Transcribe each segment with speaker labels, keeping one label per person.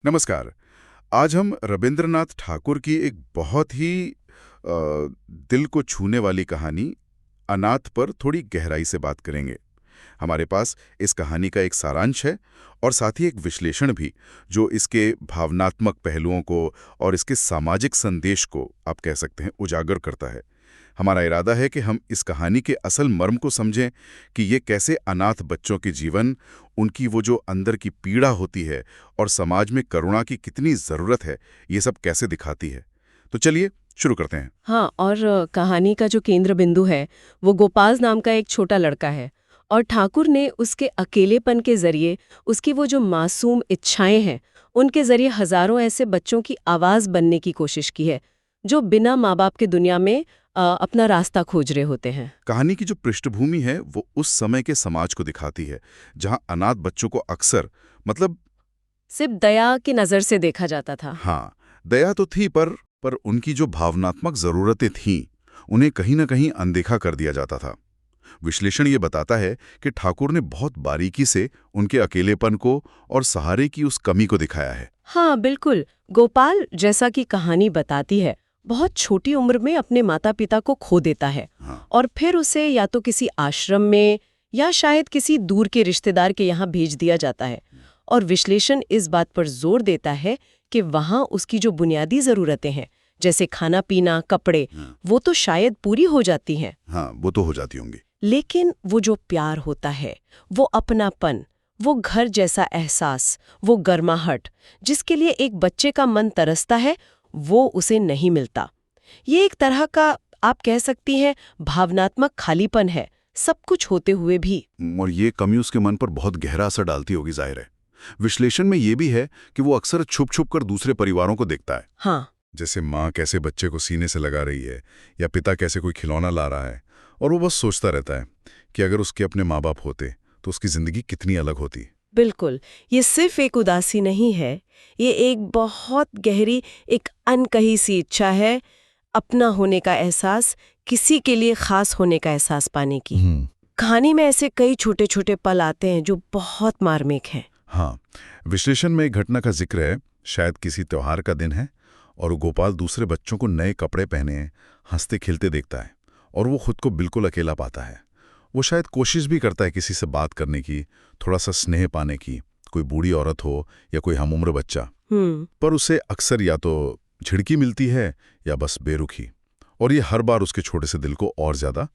Speaker 1: नमस्कार। आज हम रविंद्रनाथ ठाकुर की एक बहुत ही दिल को छूने वाली कहानी अनाथ पर थोड़ी गहराई से बात करेंगे। हमारे पास इस कहानी का एक सारांश है और साथ ही एक विश्लेषण भी, जो इसके भावनात्मक पहलुओं को और इसके सामाजिक संदेश को आप कह सकते हैं उजागर करता है। हमारा इरादा है कि हम इस कहानी के असल मर्म को समझें कि ये कैसे अनाथ बच्चों के जीवन, उनकी वो जो अंदर की पीड़ा होती है और समाज में करुणा की कितनी ज़रूरत है, ये सब कैसे दिखाती है। तो चलिए शुरू करते हैं।
Speaker 2: हाँ, और कहानी का जो केंद्र बिंदु है वो गोपाल नाम का एक छोटा लड़का है। और ठाकुर ने उसके अकेलेपन के जरिए, उसकी वो जो मासूम इच्छाएं हैं, उनके जरिए हजारों ऐसे बच्चों की आवाज बनने की कोशिश की है जो बिना माँ बाप के दुनिया में अपना रास्ता खोज रहे होते हैं।
Speaker 1: कहानी की जो पृष्ठभूमि है वो उस समय के समाज को दिखाती है, जहाँ अनाथ बच्चों को अक्सर, मतलब,
Speaker 2: सिर्फ दया की नज़र से देखा जाता था।
Speaker 1: हाँ, दया तो थी, पर उनकी जो भावनात्मक ज़रूरतें थीं, उन्हें कहीं न कहीं अनदेखा कर दिया जाता था। विश्लेषण ये बताता है कि ठाकुर ने बहुत बारीकी से उनके अकेलेपन को और सहारे की उस कमी को दिखाया है।
Speaker 2: हाँ बिल्कुल। गोपाल, जैसा कि कहानी बताती है, बहुत छोटी उम्र में अपने माता पिता को खो देता है।
Speaker 1: हाँ,
Speaker 2: और फिर उसे या तो किसी आश्रम में या शायद किसी दूर के रिश्तेदार के यहाँ भेज दिया जाता है। और विश्लेषण इस बात पर जोर देता है कि वहाँ उसकी जो बुनियादी ज़रूरतें हैं, जैसे खाना पीना, कपड़े,
Speaker 1: हाँ,
Speaker 2: वो तो शायद पूरी हो जाती हैं।
Speaker 1: हाँ, वो तो हो जाती होंगी।
Speaker 2: लेकिन वो जो प्यार होता है, वो अपनापन, वो घर जैसा एहसास, वो गर्माहट, जिसके लिए एक बच्चे का मन तरसता है, वो उसे नहीं मिलता। ये एक तरह का, आप कह सकती हैं, भावनात्मक खालीपन है, सब कुछ होते हुए भी।
Speaker 1: और ये कमी उसके मन पर बहुत गहरा असर डालती होगी, जाहिर है। विश्लेषण में ये भी है कि वो अक्सर छुप छुप कर दूसरे परिवारों को देखता है।
Speaker 2: हाँ,
Speaker 1: जैसे माँ कैसे बच्चे को सीने से लगा रही है, या पिता कैसे कोई खिलौना ला रहा है, और वो बस सोचता रहता है कि अगर उसके अपने माँ बाप होते तो उसकी जिंदगी कितनी अलग होती।
Speaker 2: बिल्कुल। ये सिर्फ एक उदासी नहीं है, ये एक बहुत गहरी, एक अनकही सी इच्छा है, अपना होने का एहसास, किसी के लिए खास होने का एहसास पाने की। कहानी में ऐसे कई छोटे छोटे पल आते हैं जो बहुत मार्मिक हैं।
Speaker 1: हाँ, विश्लेषण में एक घटना का जिक्र है। शायद किसी त्योहार का दिन है और गोपाल दूसरे बच्चों को नए कपड़े पहने हंसते खेलते देखता है, और वो खुद को बिल्कुल अकेला पाता है। वो शायद कोशिश भी करता है किसी से बात करने की, थोड़ा सा स्नेह पाने की, कोई बूढ़ी औरत हो या कोई हमउम्र बच्चा, पर उसे अक्सर या तो झिड़की मिलती है या बस बेरुखी, और ये हर बार उसके छोटे से दिल को और ज्यादा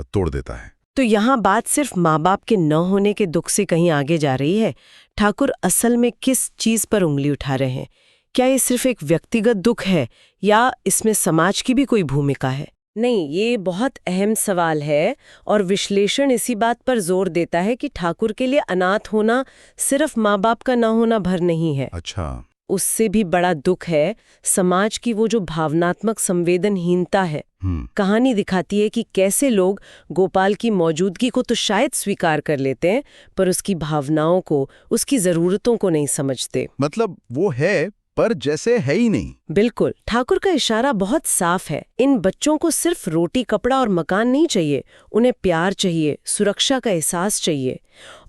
Speaker 1: तोड़ देता है।
Speaker 2: तो यहाँ बात सिर्फ माँ बाप के न होने के दुख से कहीं आगे जा रही है। ठाकुर असल में किस चीज पर उंगली उठा रहे हैं? क्या ये सिर्फ एक व्यक्तिगत दुख है या इसमें समाज की भी कोई भूमिका है? नहीं, ये बहुत अहम सवाल है। और विश्लेषण इसी बात पर जोर देता है कि ठाकुर के लिए अनाथ होना सिर्फ माँ बाप का न होना भर नहीं है।
Speaker 1: अच्छा।
Speaker 2: उससे भी बड़ा दुख है समाज की वो जो भावनात्मक संवेदनहीनता है। कहानी दिखाती है कि कैसे लोग गोपाल की मौजूदगी को तो शायद स्वीकार कर लेते हैं, पर उसकी भावनाओं को, उसकी जरूरतों को नहीं समझते।
Speaker 1: मतलब वो है, पर जैसे है ही नहीं।
Speaker 2: बिल्कुल। ठाकुर का इशारा बहुत साफ है। इन बच्चों को सिर्फ रोटी, कपड़ा और मकान नहीं चाहिए, उन्हें प्यार चाहिए, सुरक्षा का एहसास चाहिए।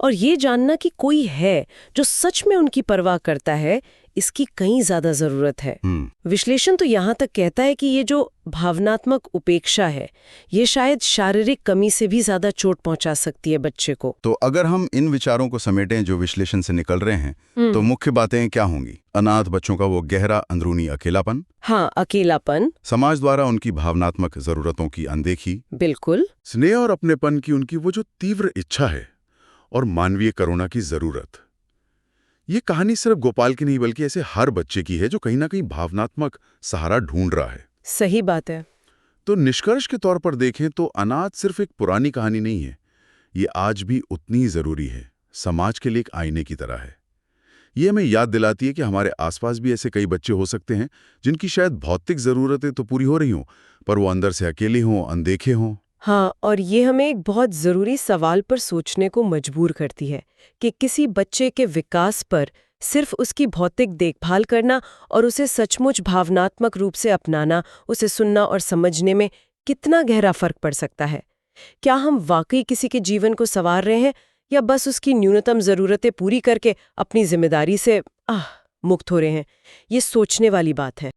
Speaker 2: और ये जानना कि कोई है जो सच में उनकी परवाह करता है, इसकी कहीं ज्यादा जरूरत है। विश्लेषण तो यहाँ तक कहता है कि ये जो भावनात्मक उपेक्षा है, ये शायद शारीरिक कमी से भी ज्यादा चोट पहुंचा सकती है बच्चे को।
Speaker 1: तो अगर हम इन विचारों को समेटें जो विश्लेषण से निकल रहे हैं, तो मुख्य बातें क्या होंगी? अनाथ बच्चों का वो गहरा अंदरूनी अकेलापन।
Speaker 2: हाँ, अकेलापन।
Speaker 1: समाज द्वारा उनकी भावनात्मक जरूरतों की अनदेखी।
Speaker 2: बिल्कुल।
Speaker 1: स्नेह और अपनेपन की उनकी वो जो तीव्र इच्छा है, और मानवीय करुणा की जरूरत। ये कहानी सिर्फ गोपाल की नहीं, बल्कि ऐसे हर बच्चे की है जो कहीं ना कहीं भावनात्मक सहारा ढूंढ रहा है।
Speaker 2: सही बात है।
Speaker 1: तो निष्कर्ष के तौर पर देखें तो अनाथ सिर्फ एक पुरानी कहानी नहीं है, ये आज भी उतनी ही जरूरी है, समाज के लिए एक आईने की तरह है। ये हमें याद दिलाती है कि हमारे आसपास भी ऐसे कई बच्चे हो सकते हैं जिनकी शायद भौतिक जरूरतें तो पूरी हो रही हों, पर वो अंदर से अकेले हों, अनदेखे हों।
Speaker 2: हाँ, और ये हमें एक बहुत ज़रूरी सवाल पर सोचने को मजबूर करती है कि किसी बच्चे के विकास पर सिर्फ उसकी भौतिक देखभाल करना और उसे सचमुच भावनात्मक रूप से अपनाना, उसे सुनना और समझने में कितना गहरा फर्क पड़ सकता है। क्या हम वाकई किसी के जीवन को संवार रहे हैं या बस उसकी न्यूनतम ज़रूरतें पूरी करके अपनी जिम्मेदारी से मुक्त हो रहे हैं। ये सोचने वाली बात है।